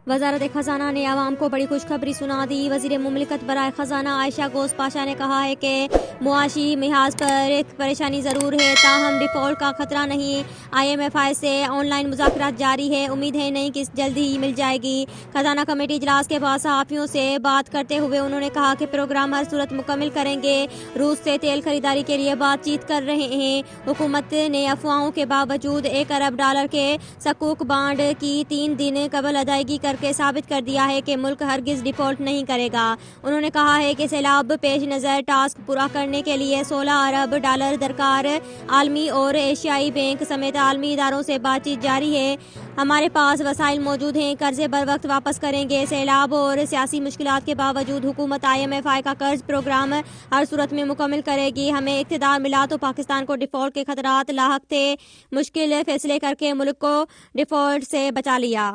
وزارت خزانہ نے عوام کو بڑی خوشخبری سنا دی۔ وزیر مملکت برائے خزانہ عائشہ گوس پاشا نے کہا ہے کہ معاشی محاذ پر ایک پریشانی ضرور ہے، تاہم ڈیفالٹ کا خطرہ نہیں۔ IMF سے آن لائن مذاکرات جاری ہے، امید ہے نہیں کہ جلد ہی مل جائے گی۔ خزانہ کمیٹی اجلاس کے بعد صحافیوں سے بات کرتے ہوئے انہوں نے کہا کہ پروگرام ہر صورت مکمل کریں گے۔ روس سے تیل خریداری کے لیے بات چیت کر رہے ہیں۔ حکومت نے افواہوں کے باوجود $1 ارب کے صکوک بانڈ کی 3 دن قبل ادائیگی کر کے ثابت کر دیا ہے کہ ملک ہرگز ڈیفالٹ نہیں کرے گا۔ انہوں نے کہا ہے کہ سیلاب پیش نظر ٹاسک پورا کرنے کے لیے $16 ارب درکار۔ عالمی اور ایشیائی بینک سمیت عالمی اداروں سے بات چیت جاری ہے۔ ہمارے پاس وسائل موجود ہیں، قرضے بر وقت واپس کریں گے۔ سیلاب اور سیاسی مشکلات کے باوجود حکومت IMF کا قرض پروگرام ہر صورت میں مکمل کرے گی۔ ہمیں اقتدار ملا تو پاکستان کو ڈیفالٹ کے خطرات لاحق تھے، مشکل فیصلے کر کے ملک کو ڈیفالٹ سے بچا لیا۔